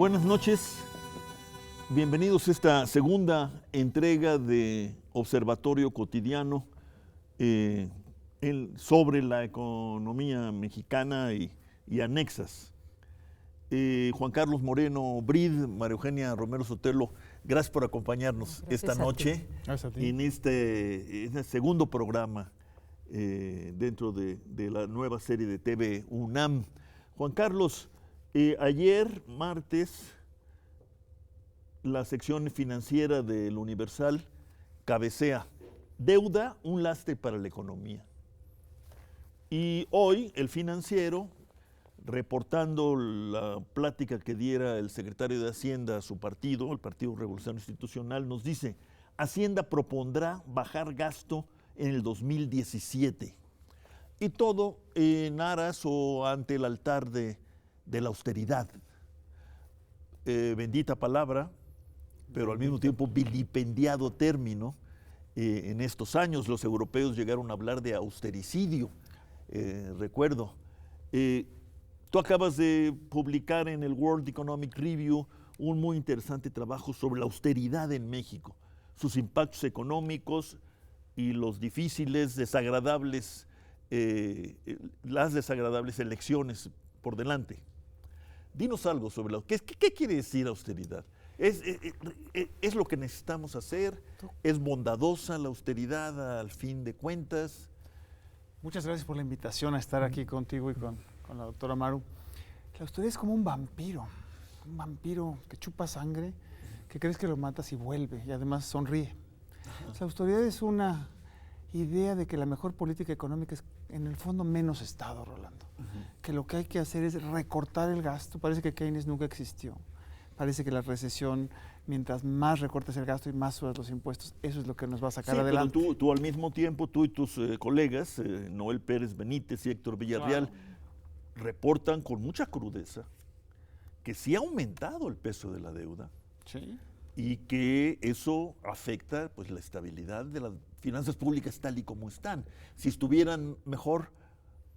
Buenas noches, bienvenidos a esta segunda entrega de Observatorio Cotidiano sobre la economía mexicana y anexas. Juan Carlos Moreno Brid, María Eugenia Romero Sotelo, gracias por acompañarnos esta noche en este segundo programa dentro de la nueva serie de TV UNAM. Juan Carlos, ayer, martes, la sección financiera del Universal cabecea: deuda, un lastre para la economía. Y hoy el Financiero, reportando la plática que diera el secretario de Hacienda a su partido, el Partido Revolucionario Institucional, nos dice: Hacienda propondrá bajar gasto en el 2017. Y todo en aras o ante el altar de la austeridad. Bendita palabra, pero al mismo tiempo vilipendiado término. En estos años los europeos llegaron a hablar de austericidio, recuerdo. Tú acabas de publicar en el World Economic Review un muy interesante trabajo sobre la austeridad en México, sus impactos económicos y los difíciles, las desagradables elecciones por delante. Dinos algo sobre ¿qué quiere decir austeridad? ¿Es lo que necesitamos hacer? ¿Es bondadosa la austeridad al fin de cuentas? Muchas gracias por la invitación a estar aquí contigo y con la doctora Maru. La austeridad es como un vampiro que chupa sangre, que crees que lo matas y vuelve, y además sonríe. La austeridad es una idea de que la mejor política económica es, en el fondo, menos Estado, Rolando. Que lo que hay que hacer es recortar el gasto. Parece que Keynes nunca existió. Parece que la recesión, mientras más recortes el gasto y más subas los impuestos, eso es lo que nos va a sacar adelante. Pero tú al mismo tiempo, tú y tus colegas, Noel Pérez Benítez y Héctor Villarreal, reportan con mucha crudeza que sí ha aumentado el peso de la deuda. Sí. Y que eso afecta, pues, la estabilidad de las finanzas públicas tal y como están. Si estuvieran mejor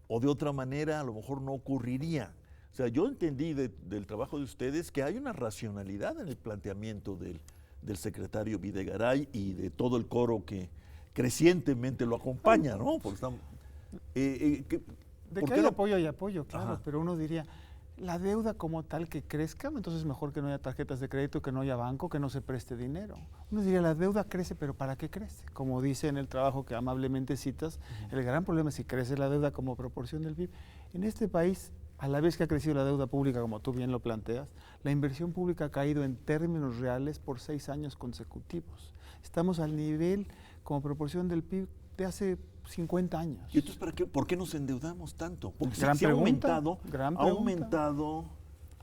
o de otra manera, a lo mejor no ocurriría. O sea, yo entendí del trabajo de ustedes que hay una racionalidad en el planteamiento del secretario Videgaray y de todo el coro que crecientemente lo acompaña, ¿no? Porque estamos, de que hay apoyo hay apoyo, claro. Ajá. Pero uno diría, la deuda como tal que crezca, entonces es mejor que no haya tarjetas de crédito, que no haya banco, que no se preste dinero. Uno diría, la deuda crece, pero ¿para qué crece? Como dice en el trabajo que amablemente citas, el gran problema es si crece la deuda como proporción del PIB. En este país, a la vez que ha crecido la deuda pública, como tú bien lo planteas, la inversión pública ha caído en términos reales por 6 años consecutivos. Estamos al nivel como proporción del PIB de hace 50 años. ¿Y entonces por qué nos endeudamos tanto? Porque gran se ha aumentado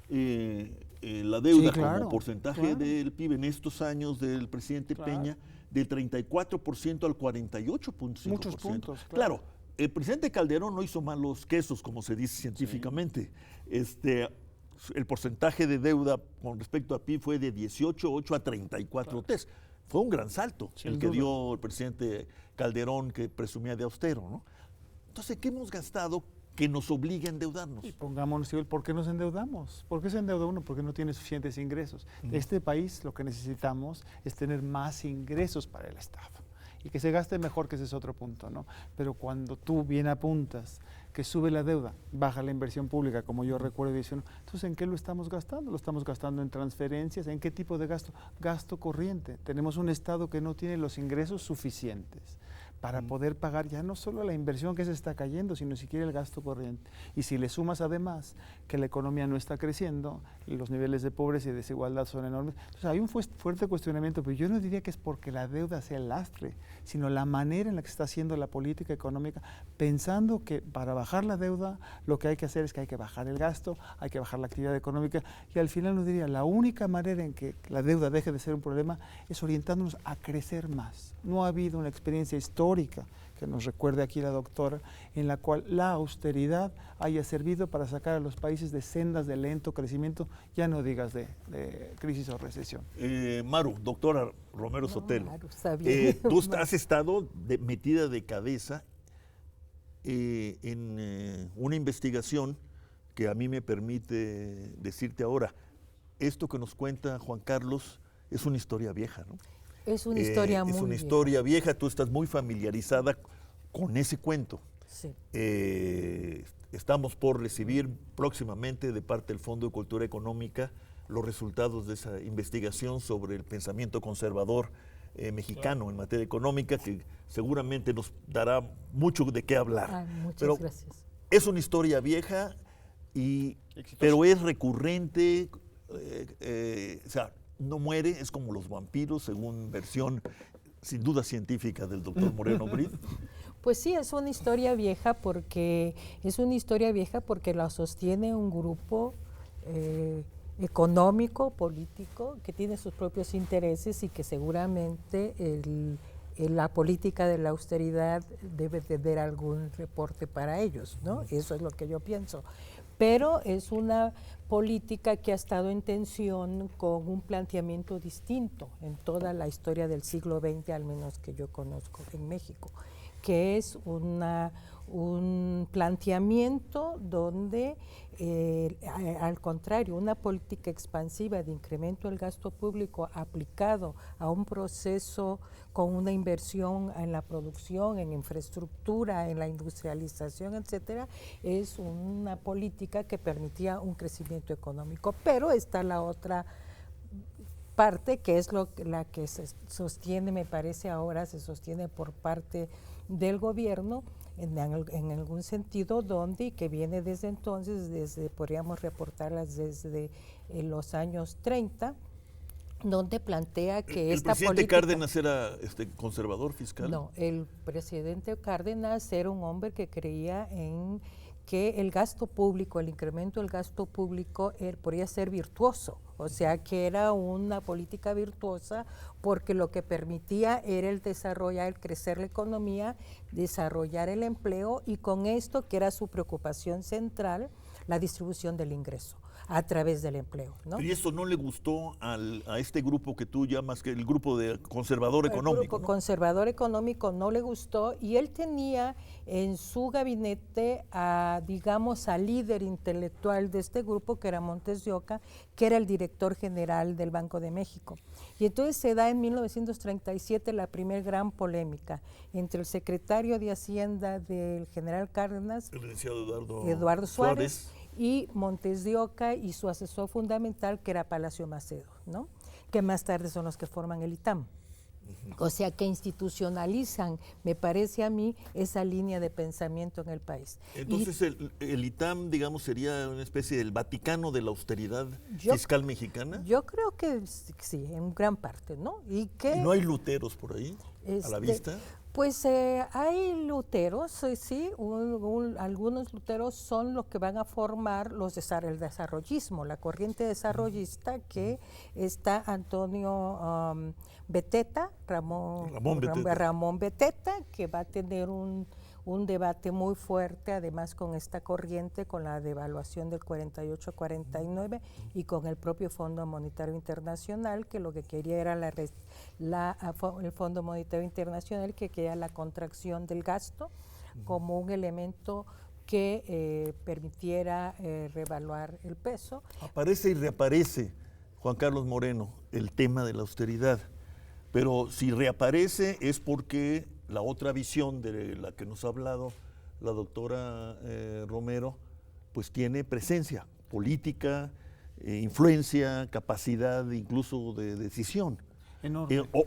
la deuda, sí, como porcentaje del PIB en estos años del presidente Peña, del 34% al 48.5%. Muchos puntos. Claro, el presidente Calderón no hizo malos quesos, como se dice científicamente. Sí. El porcentaje de deuda con respecto a PIB fue de 18.8 a 34.3. Fue un gran salto el que dio el presidente Calderón, que presumía de austero, ¿no? Entonces, ¿qué hemos gastado que nos obligue a endeudarnos? Y pongámonos, ¿por qué nos endeudamos? ¿Por qué se endeuda uno? Porque no tiene suficientes ingresos. Este país lo que necesitamos es tener más ingresos para el Estado. Y que se gaste mejor, que ese es otro punto, ¿no? Pero cuando tú bien apuntas que sube la deuda, baja la inversión pública, como yo recuerdo, diciendo, entonces, ¿en qué lo estamos gastando? ¿Lo estamos gastando en transferencias? ¿En qué tipo de gasto? Gasto corriente. Tenemos un Estado que no tiene los ingresos suficientes para poder pagar ya no solo la inversión que se está cayendo, sino siquiera el gasto corriente. Y si le sumas además que la economía no está creciendo y los niveles de pobreza y desigualdad son enormes, entonces hay un fuerte cuestionamiento, pero yo no diría que es porque la deuda sea el lastre, sino la manera en la que se está haciendo la política económica, pensando que para bajar la deuda lo que hay que hacer es que hay que bajar el gasto, hay que bajar la actividad económica, y al final nos diría, la única manera en que la deuda deje de ser un problema es orientándonos a crecer más. No ha habido una experiencia histórica que nos recuerde aquí la doctora, en la cual la austeridad haya servido para sacar a los países de sendas de lento crecimiento, ya no digas de crisis o recesión. Maru, doctora Romero Sotelo, Maru, tú has estado metida de cabeza en una investigación que a mí me permite decirte ahora, esto que nos cuenta Juan Carlos es una historia vieja, ¿no? Es una historia muy Es una vieja. historia vieja, tú estás muy familiarizada con ese cuento. Sí. Estamos por recibir próximamente de parte del Fondo de Cultura Económica los resultados de esa investigación sobre el pensamiento conservador mexicano en materia económica, que seguramente nos dará mucho de qué hablar. Muchas gracias. Es una historia vieja, pero es recurrente, o sea, no muere, es como los vampiros, según versión sin duda científica del doctor Moreno Brid. Pues sí, es una historia vieja porque la sostiene un grupo económico, político, que tiene sus propios intereses y que seguramente la política de la austeridad debe tener algún reporte para ellos, ¿no? Eso es lo que yo pienso. Pero es una política que ha estado en tensión con un planteamiento distinto en toda la historia del siglo XX, al menos que yo conozco en México, que es un planteamiento donde, al contrario, una política expansiva de incremento del gasto público aplicado a un proceso con una inversión en la producción, en infraestructura, en la industrialización, etcétera, es una política que permitía un crecimiento económico. Pero está la otra parte, que es la que se sostiene, me parece ahora, se sostiene por parte del gobierno, en algún sentido, donde, que viene desde entonces, podríamos reportarlas desde los años 30, donde plantea que esta política... ¿El presidente Cárdenas era conservador fiscal? No, el presidente Cárdenas era un hombre que creía en que el gasto público, el incremento del gasto público podría ser virtuoso, o sea que era una política virtuosa porque lo que permitía era el desarrollar, el crecer la economía, desarrollar el empleo y con esto, que era su preocupación central, la distribución del ingreso a través del empleo, ¿no? ¿Y eso no le gustó a este grupo que tú llamas que el grupo de conservador económico? El grupo conservador económico no le gustó y él tenía en su gabinete digamos, al líder intelectual de este grupo, que era Montes de Oca, que era el director general del Banco de México. Y entonces se da en 1937 la primer gran polémica entre el secretario de Hacienda del general Cárdenas, el licenciado Eduardo Suárez, y Montes de Oca y su asesor fundamental, que era Palacio Macedo, ¿no? Que más tarde son los que forman el ITAM. O sea, que institucionalizan, me parece a mí, esa línea de pensamiento en el país. Entonces, el ITAM, digamos, sería una especie del Vaticano de la austeridad fiscal mexicana. Yo creo que sí, en gran parte, ¿no? ¿Y no hay luteros por ahí, a la vista? Pues hay luteros, sí, algunos luteros son los que van a formar el desarrollismo, la corriente desarrollista, que está Antonio Beteta, Ramón Beteta, que va a tener un debate muy fuerte, además con esta corriente, con la devaluación del 48-49 y con el propio Fondo Monetario Internacional, que lo que quería era el Fondo Monetario Internacional, que quería la contracción del gasto como un elemento que permitiera revaluar el peso. Aparece y reaparece, Juan Carlos Moreno, el tema de la austeridad, pero si reaparece es porque la otra visión de la que nos ha hablado la doctora Romero, pues tiene presencia política, influencia, capacidad incluso de decisión.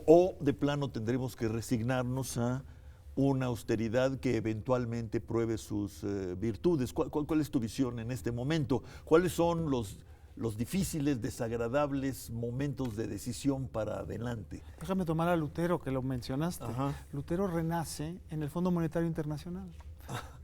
O de plano tendremos que resignarnos a una austeridad que eventualmente pruebe sus virtudes. ¿Cuál es tu visión en este momento? ¿Cuáles son los difíciles, desagradables momentos de decisión para adelante? Déjame tomar a Lutero, que lo mencionaste. Ajá. Lutero renace en el Fondo Monetario Internacional.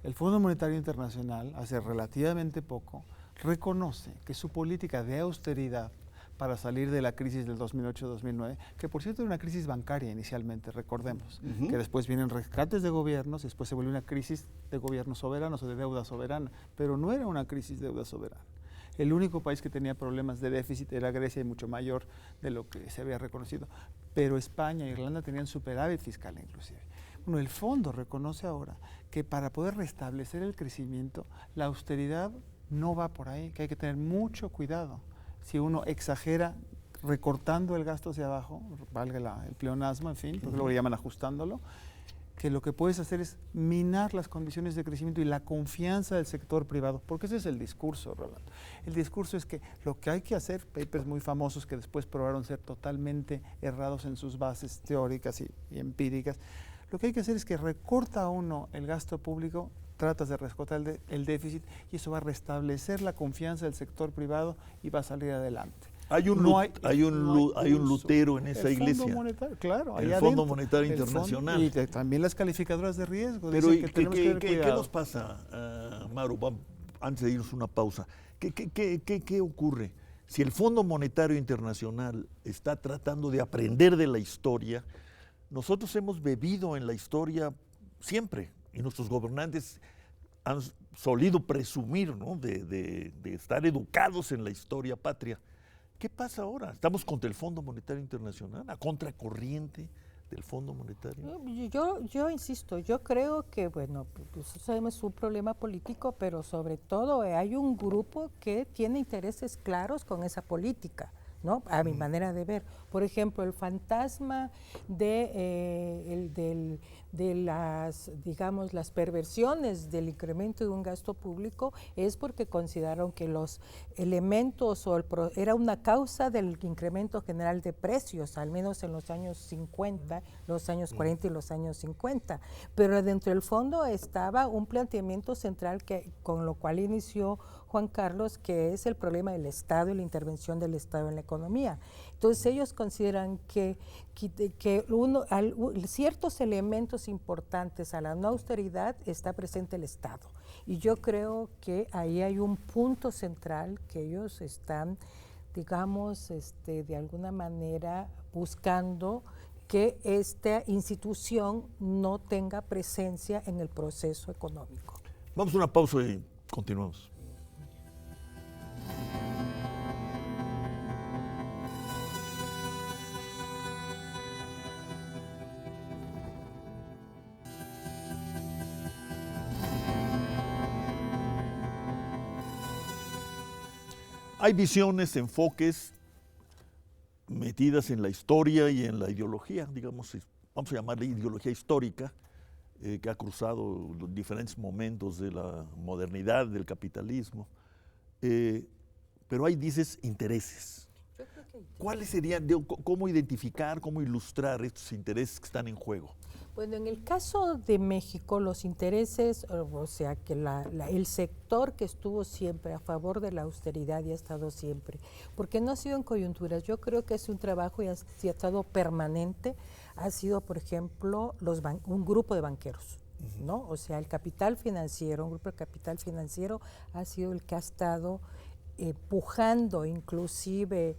El Fondo Monetario Internacional, hace relativamente poco, reconoce que su política de austeridad para salir de la crisis del 2008-2009, que por cierto era una crisis bancaria inicialmente, recordemos, que después vienen rescates de gobiernos, después se vuelve una crisis de gobiernos soberanos o de deuda soberana, pero no era una crisis de deuda soberana. El único país que tenía problemas de déficit era Grecia, y mucho mayor de lo que se había reconocido. Pero España e Irlanda tenían superávit fiscal inclusive. Bueno, el fondo reconoce ahora que para poder restablecer el crecimiento, la austeridad no va por ahí, que hay que tener mucho cuidado. si uno exagera recortando el gasto hacia abajo, valga el pleonasmo, en fin, porque luego le llaman ajustándolo, que lo que puedes hacer es minar las condiciones de crecimiento y la confianza del sector privado, porque ese es el discurso, Rolando. El discurso es que lo que hay que hacer, papers muy famosos que después probaron ser totalmente errados en sus bases teóricas y empíricas, lo que hay que hacer es que recorta uno el gasto público, tratas de recortar el déficit y eso va a restablecer la confianza del sector privado y va a salir adelante. Hay un Lutero en esa iglesia. El Fondo Monetario, claro. El Fondo Monetario Internacional. Y también las calificadoras de riesgo. Pero dicen que tenemos que tener ¿qué cuidado. nos pasa, Maru? Antes de irnos a una pausa. ¿Qué ocurre? Si el Fondo Monetario Internacional está tratando de aprender de la historia, nosotros hemos bebido en la historia siempre, y nuestros gobernantes han solido presumir, ¿no?, de estar educados en la historia patria. ¿Qué pasa ahora? ¿Estamos contra el Fondo Monetario Internacional, a contracorriente del Fondo Monetario? Yo insisto, yo creo que, bueno, pues sabemos es un problema político, pero sobre todo hay un grupo que tiene intereses claros con esa política, ¿no? A mi manera de ver. Por ejemplo, el fantasma de las, digamos, las perversiones del incremento de un gasto público es porque consideraron que los elementos era una causa del incremento general de precios, al menos en los años 50, los años 40 y los años 50. Pero dentro del fondo estaba un planteamiento central con lo cual inició Juan Carlos, que es el problema del Estado y la intervención del Estado en la economía. Entonces ellos consideran que ciertos elementos importantes a la no austeridad está presente el Estado. Y yo creo que ahí hay un punto central que ellos están, digamos, de alguna manera buscando que esta institución no tenga presencia en el proceso económico. Vamos a una pausa y continuamos. Hay visiones, enfoques metidas en la historia y en la ideología, digamos, vamos a llamarle ideología histórica, que ha cruzado los diferentes momentos de la modernidad, del capitalismo. Pero hay, dices, intereses. Yo creo que ¿Cuáles serían, cómo identificar, cómo ilustrar estos intereses que están en juego? Bueno, en el caso de México, los intereses, o sea, que el sector que estuvo siempre a favor de la austeridad y ha estado siempre, porque no ha sido en coyunturas, yo creo que es un trabajo y ha estado permanente, ha sido, por ejemplo, un grupo de banqueros, ¿no? O sea, el capital financiero, un grupo de capital financiero ha sido el que ha estado pujando, inclusive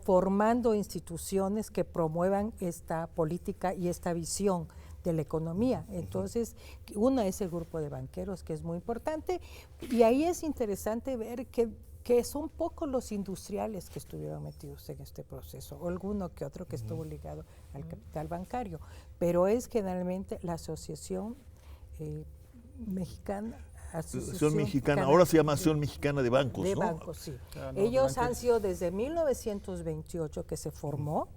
formando instituciones que promuevan esta política y esta visión de la economía. Entonces, uno es el grupo de banqueros, que es muy importante, y ahí es interesante ver que son pocos los industriales que estuvieron metidos en este proceso, o alguno que otro que estuvo ligado al capital bancario, pero es generalmente la Asociación Mexicana. Asociación Mexicana, ahora se llama Asociación Mexicana de Bancos, de ¿no? bancos, sí. No, Ellos han sido desde 1928 que se formó,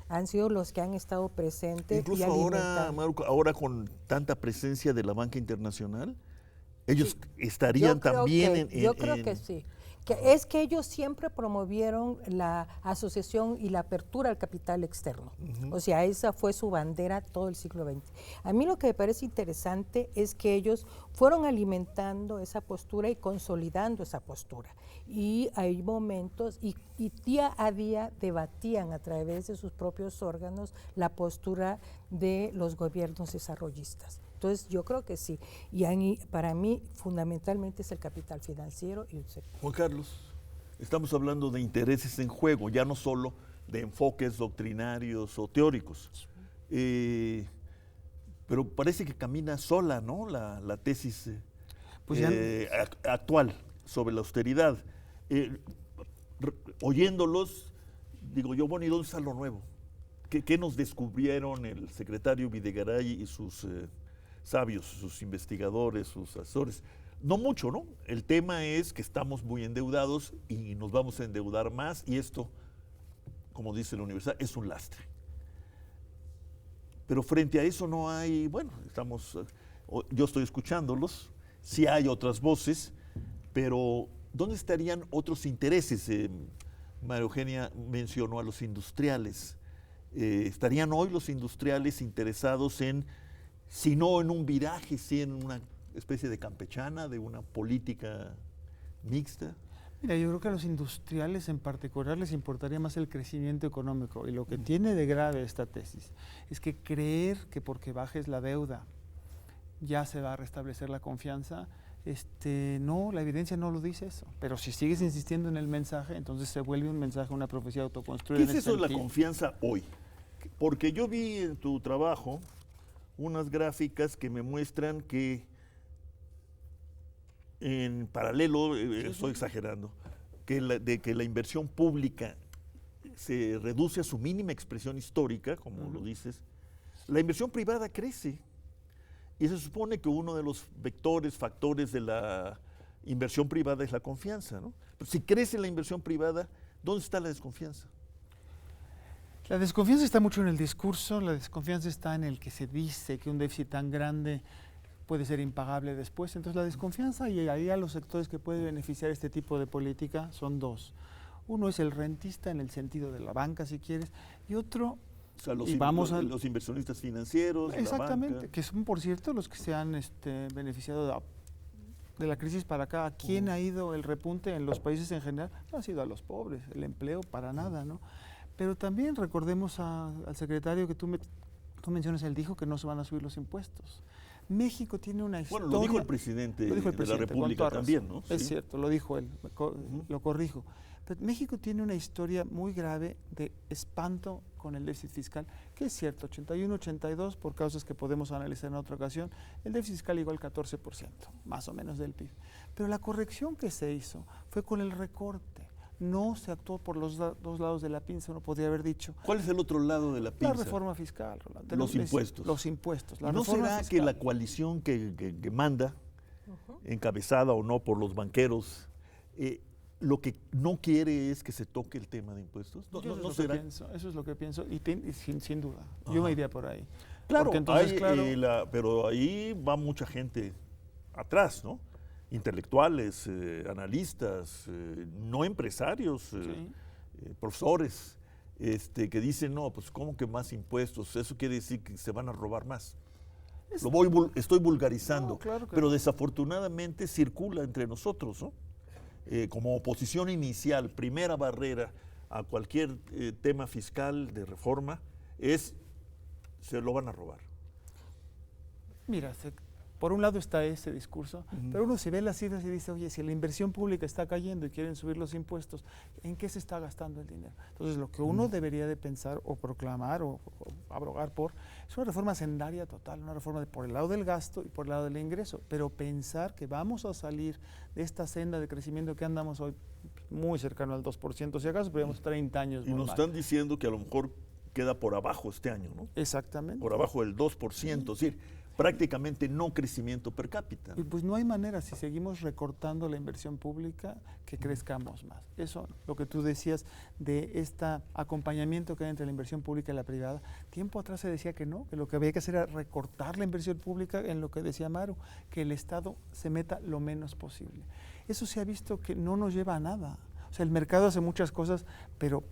han sido los que han estado presentes. Incluso ahora, Marco, ahora con tanta presencia de la banca internacional, ellos estarían también yo creo que sí. Que es que ellos siempre promovieron la asociación y la apertura al capital externo. O sea, esa fue su bandera todo el siglo XX. A mí lo que me parece interesante es que ellos fueron alimentando esa postura y consolidando esa postura. Y hay momentos, y día a día debatían a través de sus propios órganos la postura de los gobiernos desarrollistas. Entonces, yo creo que sí. Y para mí, fundamentalmente, es el capital financiero y el sector. Juan Carlos, estamos hablando de intereses en juego, ya no solo de enfoques doctrinarios o teóricos. Pero parece que camina sola, ¿no?, la tesis actual sobre la austeridad. Oyéndolos, digo yo, bueno, ¿y dónde está lo nuevo? ¿Qué nos descubrieron el secretario Videgaray y sus sabios, sus investigadores, sus asesores? No mucho, ¿no? El tema es que estamos muy endeudados y nos vamos a endeudar más y esto, como dice la universidad, es un lastre. Pero frente a eso no hay, bueno, yo estoy escuchándolos, sí hay otras voces, pero ¿dónde estarían otros intereses? María Eugenia mencionó a los industriales. ¿Estarían hoy los industriales interesados en, si no en un viraje, sí en una especie de campechana, de una política mixta? Mira, yo creo que a los industriales en particular les importaría más el crecimiento económico, y lo que tiene de grave esta tesis es que creer que porque bajes la deuda ya se va a restablecer la confianza, no, la evidencia no lo dice eso. Pero si sigues insistiendo en el mensaje, entonces se vuelve un mensaje, una profecía autoconstruida. ¿Qué es eso de la confianza hoy? Porque yo vi en tu trabajo unas gráficas que me muestran que en paralelo, estoy exagerando, que la inversión pública se reduce a su mínima expresión histórica, como lo dices, la inversión privada crece. Y se supone que uno de los factores de la inversión privada es la confianza, ¿no? Pero si crece la inversión privada, ¿dónde está la desconfianza? La desconfianza está mucho en el discurso, la desconfianza está en el que se dice que un déficit tan grande puede ser impagable después. Entonces la desconfianza, y ahí a los sectores que pueden beneficiar este tipo de política son dos. Uno es el rentista en el sentido de la banca, si quieres, y otro... O sea, los inversionistas financieros. Exactamente, la banca. Que son, por cierto, los que se han beneficiado de la crisis para acá. ¿A quién ha ido el repunte en los países en general? No ha sido a los pobres, el empleo para nada, ¿no? Pero también recordemos al secretario que tú mencionas, él dijo que no se van a subir los impuestos. México tiene una historia... Bueno, lo dijo el presidente de la República también, ¿no? Es cierto, lo dijo él, lo corrijo. Pero México tiene una historia muy grave de espanto con el déficit fiscal, que es cierto, 81, 82, por causas que podemos analizar en otra ocasión, el déficit fiscal llegó al 14%, más o menos del PIB. Pero la corrección que se hizo fue con el recorte. No se actuó por los dos lados de la pinza, uno podría haber dicho. ¿Cuál es el otro lado de la pinza? La reforma fiscal, Rolando. Los impuestos. Los impuestos. ¿No será que la coalición que manda, encabezada o no por los banqueros, lo que no quiere es que se toque el tema de impuestos? Eso es lo que pienso, y sin duda. Yo me iría por ahí. Claro, pero ahí va mucha gente atrás, ¿no? Intelectuales, analistas, no empresarios, profesores, que dicen, no, pues ¿cómo que más impuestos? Eso quiere decir que se van a robar más. Estoy vulgarizando, no, claro pero desafortunadamente circula entre nosotros, ¿no? Como oposición inicial, primera barrera a cualquier tema fiscal de reforma se lo van a robar. Mira, por un lado está ese discurso, pero uno se ve las cifras y dice, oye, si la inversión pública está cayendo y quieren subir los impuestos, ¿en qué se está gastando el dinero? Entonces, lo que uno debería de pensar o proclamar o abrogar es una reforma hacendaria total, una reforma por el lado del gasto y por el lado del ingreso, pero pensar que vamos a salir de esta senda de crecimiento que andamos hoy muy cercano al 2%, si acaso podríamos 30 años. Y nos están diciendo que a lo mejor queda por abajo este año, ¿no? Exactamente. Por abajo del 2%, es decir, prácticamente no crecimiento per cápita. Y pues no hay manera, si seguimos recortando la inversión pública, que crezcamos más. Eso, lo que tú decías de este acompañamiento que hay entre la inversión pública y la privada, tiempo atrás se decía que no, que lo que había que hacer era recortar la inversión pública en lo que decía Maru, que el Estado se meta lo menos posible. Eso se ha visto que no nos lleva a nada. O sea, el mercado hace muchas cosas, pero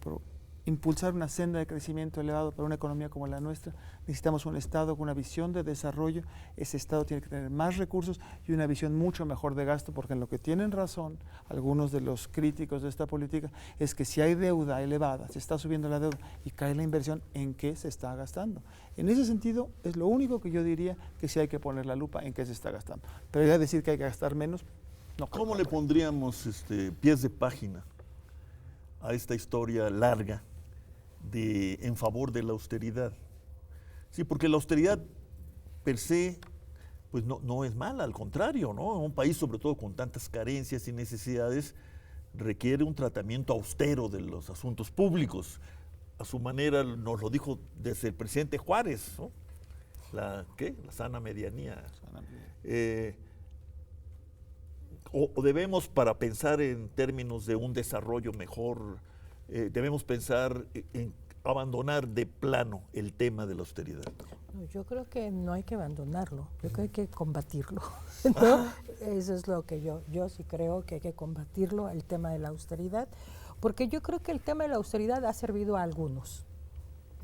impulsar una senda de crecimiento elevado para una economía como la nuestra, necesitamos un Estado con una visión de desarrollo. Ese Estado tiene que tener más recursos y una visión mucho mejor de gasto, porque en lo que tienen razón algunos de los críticos de esta política es que si hay deuda elevada, se está subiendo la deuda y cae la inversión, ¿en qué se está gastando? En ese sentido, es lo único que yo diría que sí hay que poner la lupa en qué se está gastando. Pero ya decir que hay que gastar menos, no. ¿Cómo le pondríamos pies de página a esta historia larga en favor de la austeridad? Sí, porque la austeridad per se pues no es mala, al contrario, ¿no? Un país, sobre todo con tantas carencias y necesidades, requiere un tratamiento austero de los asuntos públicos. A su manera nos lo dijo desde el presidente Juárez, ¿no? La sana medianía. o debemos, para pensar en términos de un desarrollo mejor, debemos pensar en abandonar de plano el tema de la austeridad? No, yo creo que no hay que abandonarlo, yo creo que hay que combatirlo, ¿no? Eso es lo que yo sí creo que hay que combatirlo, el tema de la austeridad, porque yo creo que el tema de la austeridad ha servido a algunos,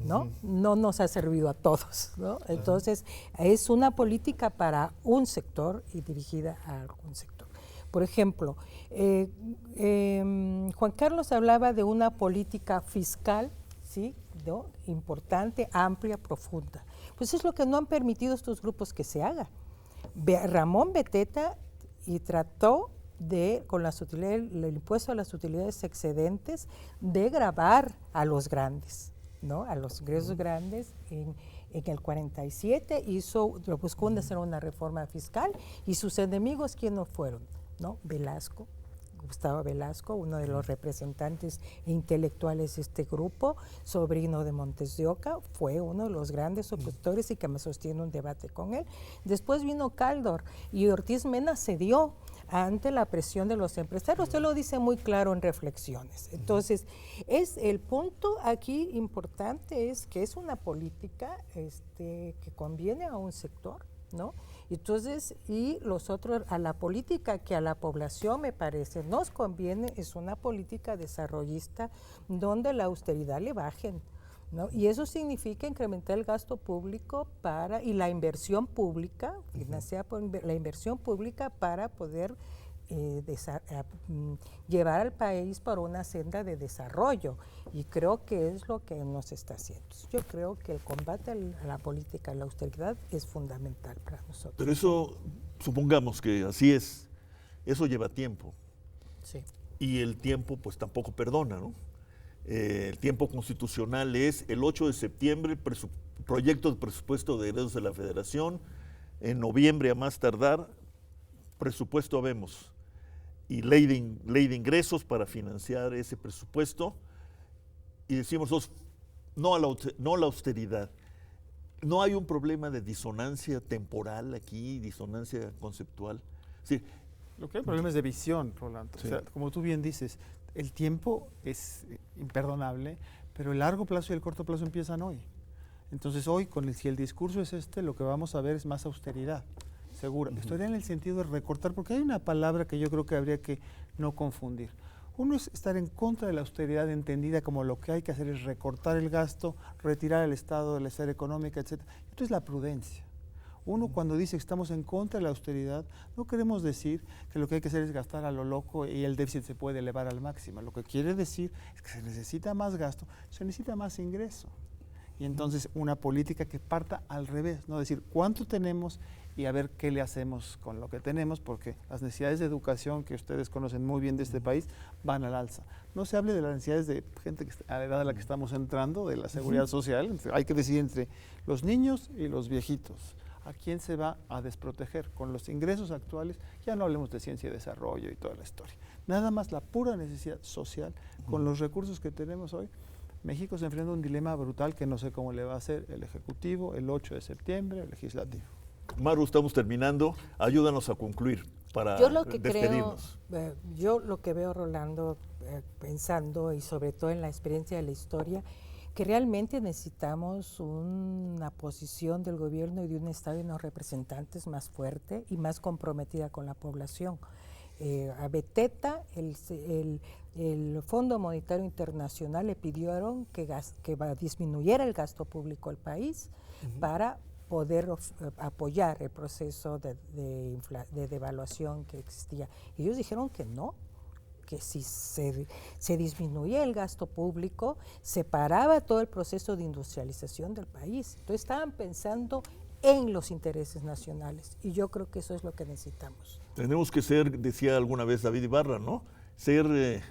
¿no? No nos ha servido a todos, ¿no? Entonces, es una política para un sector y dirigida a algún sector. Por ejemplo, Juan Carlos hablaba de una política fiscal, ¿sí?, ¿no?, importante, amplia, profunda. Pues es lo que no han permitido estos grupos que se haga. Ramón Beteta y trató de, con las utilidades, el impuesto a las utilidades excedentes, de gravar a los grandes, ¿no?, a los ingresos grandes. En el 47 buscó hacer una reforma fiscal, y sus enemigos, ¿quiénes fueron? ¿No? Velasco, Gustavo Velasco, uno de los representantes intelectuales de este grupo, sobrino de Montes de Oca, fue uno de los grandes opositores y que me sostiene un debate con él. Después vino Caldor, y Ortiz Mena cedió ante la presión de los empresarios. Usted lo dice muy claro en Reflexiones. Entonces, el punto aquí importante es que es una política que conviene a un sector, ¿no? Entonces, y los otros, a la política que a la población, me parece, nos conviene, es una política desarrollista donde la austeridad le bajen, ¿no? Y eso significa incrementar el gasto público y la inversión pública, financiada por la inversión pública, para poder llevar al país por una senda de desarrollo, y creo que es lo que nos está haciendo. Yo creo que el combate a la política, a la austeridad, es fundamental para nosotros. Pero eso, supongamos que así es, eso lleva tiempo. Sí. Y el tiempo pues tampoco perdona, ¿no? El tiempo constitucional es el 8 de septiembre, proyecto de presupuesto de egresos de la Federación, en noviembre a más tardar, presupuesto vemos, y ley de ingresos para financiar ese presupuesto, y decimos no a la austeridad. ¿No hay un problema de disonancia temporal aquí, disonancia conceptual? Sí. Lo que hay problema es de visión, Rolando. Sí. O sea, como tú bien dices, el tiempo es imperdonable, pero el largo plazo y el corto plazo empiezan hoy. Entonces hoy, si el discurso es lo que vamos a ver es más austeridad. Segura. Estoy en el sentido de recortar, porque hay una palabra que yo creo que habría que no confundir. Uno es estar en contra de la austeridad, entendida como lo que hay que hacer es recortar el gasto, retirar al Estado de la esfera económica, etc. Esto es la prudencia. Uno cuando dice que estamos en contra de la austeridad, no queremos decir que lo que hay que hacer es gastar a lo loco y el déficit se puede elevar al máximo. Lo que quiere decir es que se necesita más gasto, se necesita más ingreso. Y entonces una política que parta al revés, no decir cuánto tenemos y a ver qué le hacemos con lo que tenemos, porque las necesidades de educación que ustedes conocen muy bien de este país van al alza. No se hable de las necesidades de gente a la edad a la que estamos entrando, de la seguridad social. Hay que decidir entre los niños y los viejitos. ¿A quién se va a desproteger? Con los ingresos actuales, ya no hablemos de ciencia y desarrollo y toda la historia. Nada más la pura necesidad social, con los recursos que tenemos hoy. México se enfrenta a un dilema brutal que no sé cómo le va a hacer el Ejecutivo el 8 de septiembre, el Legislativo. Maru, estamos terminando. Ayúdanos a concluir para despedirnos. Yo lo que veo, Rolando, pensando y sobre todo en la experiencia de la historia, que realmente necesitamos una posición del gobierno y de un Estado y unos representantes más fuerte y más comprometida con la población. A Beteta, el Fondo Monetario Internacional le pidieron que disminuyera el gasto público al país para poder apoyar el proceso de devaluación que existía. Y ellos dijeron que no, que si se disminuía el gasto público, se paraba todo el proceso de industrialización del país. Entonces estaban pensando en los intereses nacionales, y yo creo que eso es lo que necesitamos. Tenemos que ser, decía alguna vez David Ibarra, ¿no?, ser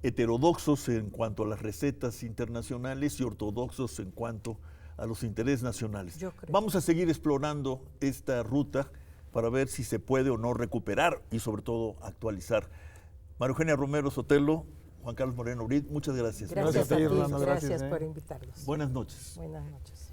heterodoxos en cuanto a las recetas internacionales y ortodoxos en cuanto a los intereses nacionales. Vamos a seguir explorando esta ruta para ver si se puede o no recuperar y sobre todo actualizar. María Eugenia Romero Sotelo, Juan Carlos Moreno Brid, muchas gracias. Gracias a ti, Rolando, gracias por invitarnos. Buenas noches. Buenas noches.